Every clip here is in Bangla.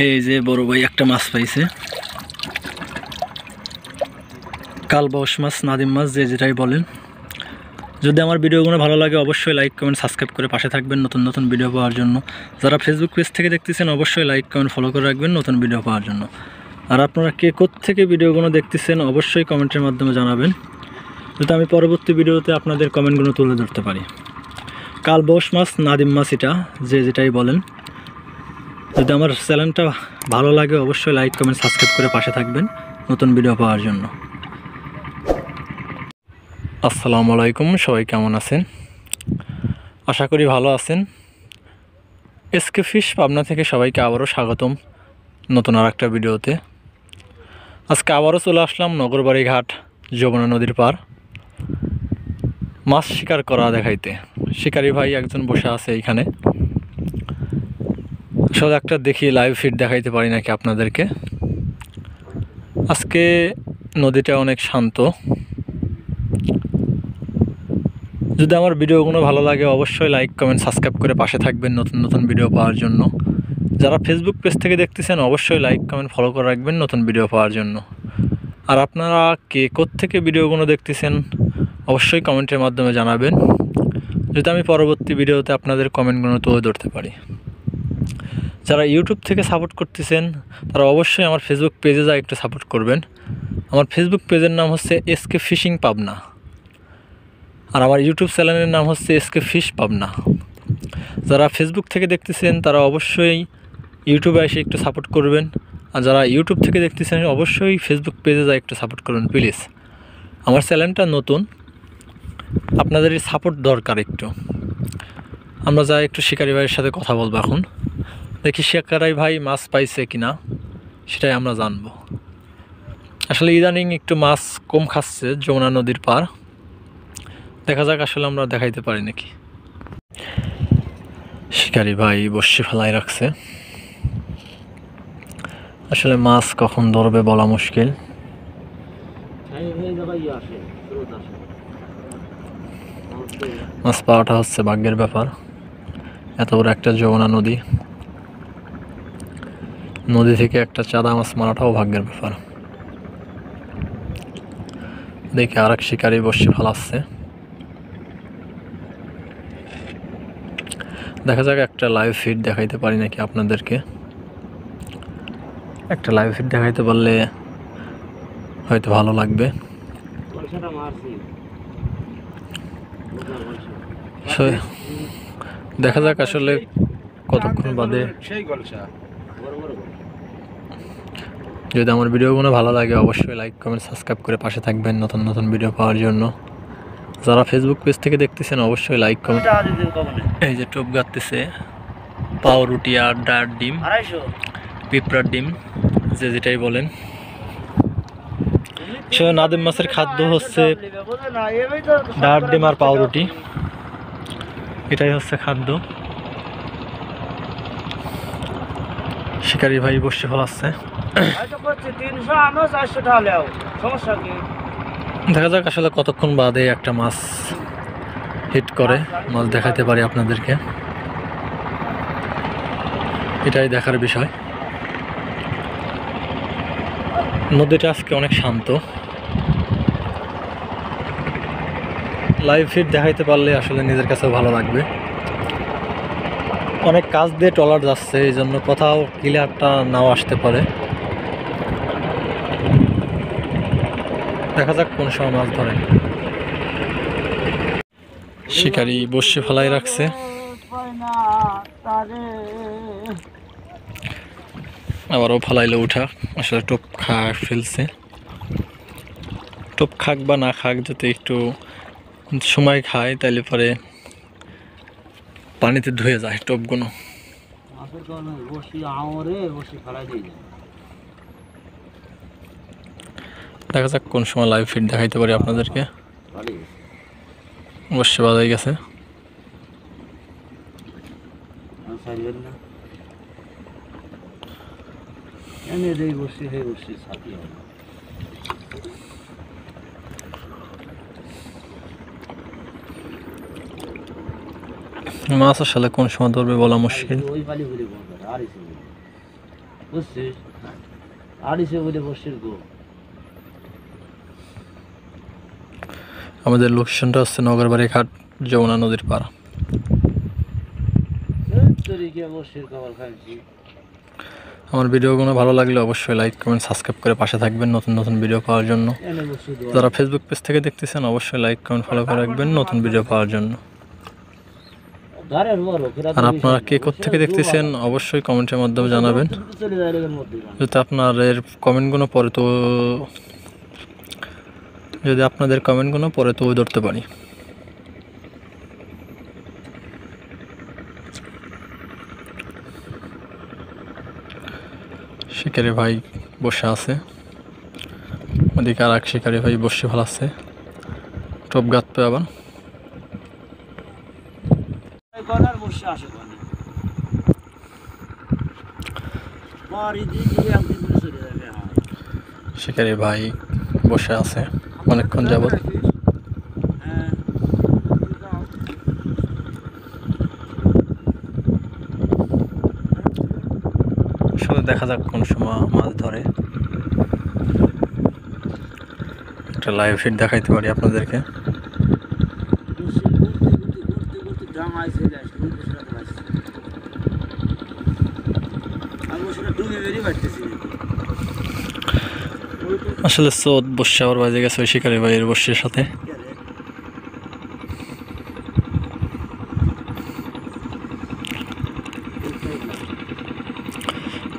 এই যে বড় ভাই একটা মাছ পাইছে, কালবাউস মাছ, নাদিম মাছ, যে যেটাই বলেন। যদি আমার ভিডিওগুলো ভালো লাগে অবশ্যই লাইক কমেন্ট সাবস্ক্রাইব করে পাশে থাকবেন নতুন নতুন ভিডিও পাওয়ার জন্য। যারা ফেসবুক পেজ থেকে দেখতেছেন অবশ্যই লাইক কমেন্ট ফলো করে রাখবেন নতুন ভিডিও পাওয়ার জন্য। আর আপনারা কে কোত্থেকে ভিডিওগুলো দেখতেছেন অবশ্যই কমেন্টের মাধ্যমে জানাবেন, যাতে আমি পরবর্তী ভিডিওতে আপনাদের কমেন্টগুলো তুলে ধরতে পারি। কালবাউস মাছ, নাদিম মাছ, এটা যে যেটাই বলেন। যদি আমার চ্যানেলটা ভালো লাগে অবশ্যই লাইক কমেন্ট সাবস্ক্রাইব করে পাশে থাকবেন নতুন ভিডিও পাওয়ার জন্য। আসসালামু আলাইকুম, সবাই কেমন আছেন? আশা করি ভালো আছেন। এসকে ফিশ পাবনা থেকে সবাইকে আবারও স্বাগতম নতুন আর একটা ভিডিওতে। আজকে আবারও চলে আসলাম নগরবাড়ি ঘাট, যমুনা নদীর পার, মাছ শিকার করা দেখাইতে। শিকারি ভাই একজন বসে আছে এইখানে। আসলে একটা দেখি লাইভ ফিড দেখাইতে পারি নাকি আপনাদেরকে। আজকে নদীটা অনেক শান্ত। যদি আমার ভিডিওগুলো ভালো লাগে অবশ্যই লাইক কমেন্ট সাবস্ক্রাইব করে পাশে থাকবেন নতুন নতুন ভিডিও পাওয়ার জন্য। যারা ফেসবুক পেজ থেকে দেখতেছেন অবশ্যই লাইক কমেন্ট ফলো করে রাখবেন নতুন ভিডিও পাওয়ার জন্য। আর আপনারা কে কোত্থেকে ভিডিওগুলো দেখতেছেন অবশ্যই কমেন্টের মাধ্যমে জানাবেন, যাতে আমি পরবর্তী ভিডিওতে আপনাদের কমেন্টগুলো তুলে ধরতে পারি। যারা ইউটিউব থেকে সাপোর্ট করতেছেন তারা অবশ্যই আমার ফেসবুক পেজে যা একটু সাপোর্ট করবেন। আমার ফেসবুক পেজের নাম হচ্ছে এসকে ফিশিং পাবনা, আর আমার ইউটিউব চ্যানেলের নাম হচ্ছে এসকে ফিশ পাবনা। যারা ফেসবুক থেকে দেখতেছেন তারা অবশ্যই ইউটিউবে এসে একটু সাপোর্ট করবেন, আর যারা ইউটিউব থেকে দেখতেছেন অবশ্যই ফেসবুক পেজে যা একটু সাপোর্ট করবেন প্লিজ। আমার চ্যানেলটা নতুন, আপনাদের সাপোর্ট দরকার একটু। আমরা যা একটু শিকারি ভাইয়ের সাথে কথা বলবো এখন, দেখি শিকারি ভাই মাছ পাইছে কিনা সেটাই আমরা জানবো। আসলে ইদানিং একটু মাছ কম খাচ্ছে যমুনা নদীর পার, দেখা যাক আসলে আমরা দেখাইতে পারি নাকি। শিকারি ভাই বসে ফেলাই রাখছে, আসলে মাছ কখন ধরবে বলা মুশকিল। মাছ পাওয়াটা হচ্ছে ভাগ্যের ব্যাপার। এত বড় একটা যমুনা নদী, নদী থেকে একটা চাঁদা মাছ মারাটাও ভাগ্যের ব্যাপার। দেখি আর এক শিকারি বসে ফেলাচ্ছে, দেখা যাক একটা লাইভ ফিড দেখাইতে পারি নাকি আপনাদেরকে। একটা লাইভ ফিড দেখাইতে পারলে হয়তো ভালো লাগবে। দেখা যাক আসলে কতক্ষণ বাদে। যদি আমার ভিডিওগুলো ভালো লাগে অবশ্যই লাইক কমেন্ট সাবস্ক্রাইব করে পাশে থাকবেন নতুন নতুন ভিডিও পাওয়ার জন্য। যারা ফেসবুক পেজ থেকে দেখতেছেন অবশ্যই লাইক কমেন্ট। এই যে টোপ গাঁততেছে, পাউরুটি আর ডায়ের ডিম, পিঁপড়ার ডিম, যে যেটাই বলেন। সে নাদিম মাছের খাদ্য হচ্ছে ডায়ের ডিম আর পাউরুটি, এটাই হচ্ছে খাদ্য। শিকারি ভাই বসে ফেলাচ্ছে, দেখা যাক আসলে কতক্ষণ বাদে একটা মাছ হিট করে, মাছ দেখাতে পারি আপনাদেরকে, এটাই দেখার বিষয়। নদীটা আজকে অনেক শান্ত, লাইভ ফিড দেখাইতে পারলে আসলে নিজের কাছেও ভালো লাগবে। অনেক কাজ দিয়ে ট্রলার যাচ্ছে, এই জন্য কোথাও ক্লিয়ারটা নাও আসতে পারে। দেখা যাক কোন সময় মাছ ধরে। শিকারি বসে ফেলাই রাখছে, আবারও ফেলাইলে উঠা। আসলে টোপ ফেলছে, টোপ খাক বা না খাক, যাতে একটু সময় খায় তাইলে পরে পানিতে ধুয়ে যায় টোপগুলো। দেখা যাক কোন সময় লাইভ ফিড দেখাইতে পারি আপনাদেরকে। অবশ্যই বাজাই গেছে, মাছ আসলে কোন সময় ধরবে বলা মুশকিল। বুঝছিস আড়িশে বলে বসির গো আমাদের লোকেশনটা হচ্ছে নগরবাড়ি ঘাট, যমুনা নদীর পাড়। তরিকে বসির খাবার খাইছি। আমার ভিডিওগুলো ভালো লাগলে অবশ্যই লাইক কমেন্ট সাবস্ক্রাইব করে পাশে থাকবেন নতুন নতুন ভিডিও পাওয়ার জন্য। যারা ফেসবুক পেজ থেকে দেখতেছেন অবশ্যই লাইক কমেন্ট ফলো করে রাখবেন নতুন ভিডিও পাওয়ার জন্য। আর আপনারা কে থেকে দেখতেছেন অবশ্যই কমেন্টের মাধ্যমে জানাবেন, যাতে আপনাদের কমেন্টগুলো পরে তো আপনাদের কমেন্টগুলো পরে তো ধরতে পারি। শিকারি ভাই বসে আছে, ওদিকে আর এক শিকারি ভাই বসে ভালো আছে, টপ গাঁতবে আবার। শিকারি ভাই বসে আছে অনেকক্ষণ যাবত। আসলে দেখা যাক কোন সময় মাছ ধরে, একটা লাইভ ফিড দেখাইতে পারি আপনাদেরকে। আসলে স্রোত বসে আবার বাজে গেছে ওই শিকারি ভাইয়ের বসির সাথে।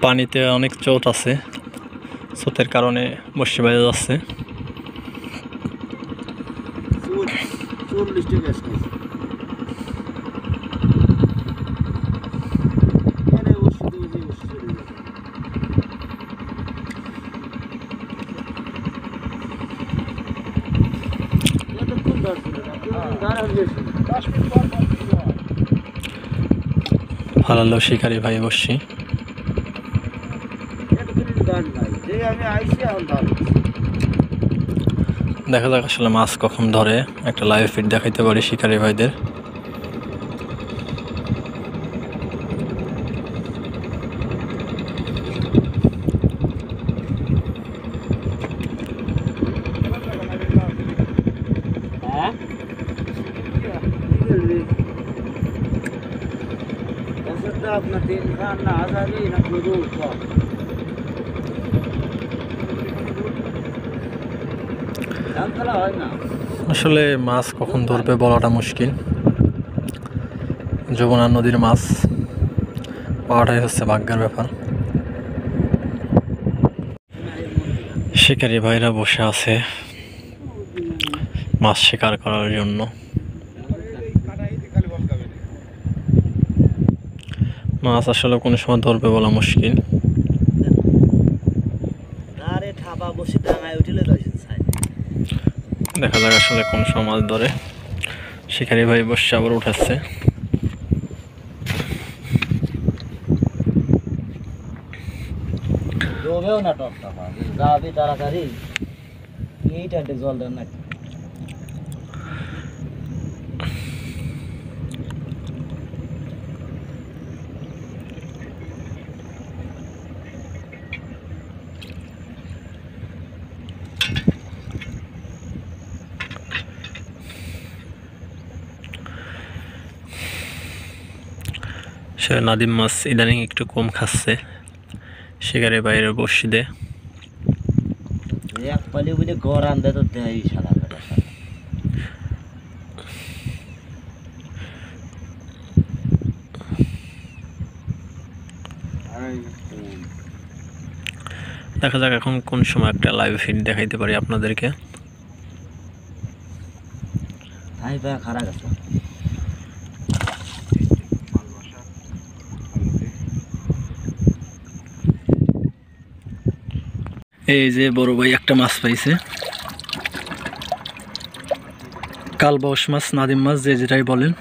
পানিতে অনেক চোট আছে, স্রোতের কারণে বসে বাজে যাচ্ছে। ফালালো শিকারি ভাই বসছি। দেখা যাক আসলে মাছ কখন ধরে, একটা লাইভ ফিড দেখাইতে পারি শিকারি ভাইদের। আসলে মাছ কখন ধরবে বলাটা মুশকিল, যমুনা নদীর মাছ পাওয়াটাই হচ্ছে ভাগ্যের ব্যাপার। শিকারি ভাইরা বসে আছে মাছ শিকার করার জন্য। মাছ আসলে কোন সময় ধরবে বলা মুশকিল। দেখা যাক আসলে কোন সময় মাছ ধরে। শিকারি ভাই বসে আবার উঠাচ্ছে। না টপটা যাবি তাড়াতাড়ি, এই টাইমে জল দেন না। সে নাদিম মাছ ইদানিং একটু কম খাচ্ছে শিকারি বাইরে বসি দে। এক পালি বুঝে ঘর আনতে তো দেয় সারা বেটা। দেখা যাক এখন কোন সময় একটা লাইভ ফিড দেখাইতে পারি আপনাদেরকে। খারাপ আছে। এই যে বড় ভাই একটা মাছ পাইছে, কালবাউস মাছ, নাদিম মাছ, যে যেটাই বলেন।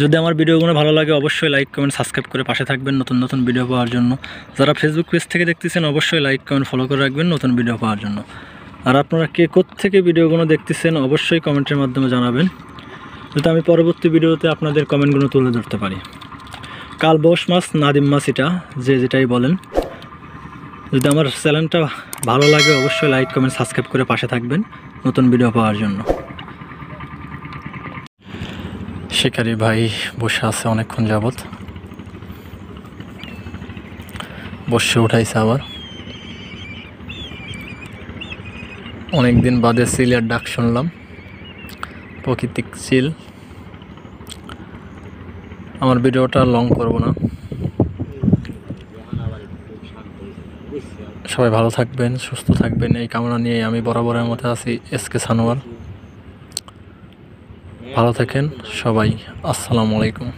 যদি আমার ভিডিওগুলো ভালো লাগে অবশ্যই লাইক কমেন্ট সাবস্ক্রাইব করে পাশে থাকবেন নতুন নতুন ভিডিও পাওয়ার জন্য। যারা ফেসবুক পেজ থেকে দেখতেছেন অবশ্যই লাইক কমেন্ট ফলো করে রাখবেন নতুন ভিডিও পাওয়ার জন্য। আর আপনারা কে থেকে ভিডিওগুলো দেখতেছেন অবশ্যই কমেন্টের মাধ্যমে জানাবেন, যাতে আমি পরবর্তী ভিডিওতে আপনাদের কমেন্টগুলো তুলে ধরতে পারি। কালবাউস মাছ, নাদিম মাছ, এটা যে যেটাই বলেন। যদি আমার চ্যানেলটা ভালো লাগে অবশ্যই লাইক কমেন্ট সাবস্ক্রাইব করে পাশে থাকবেন নতুন ভিডিও পাওয়ার জন্য। শিকারি ভাই বসে আছে অনেকক্ষণ যাবত, বসে উঠাইছে আবার। অনেকদিন বাদে চিলের ডাক শুনলাম, প্রাকৃতিক চিল। আমার ভিডিওটা লং করব না, সবাই ভালো থাকবেন সুস্থ থাকবেন এই কামনা নিয়ে আমি বরাবরের মতো আছি এসকে সানোয়ার। ভালো থাকেন সবাই, আসসালামু আলাইকুম।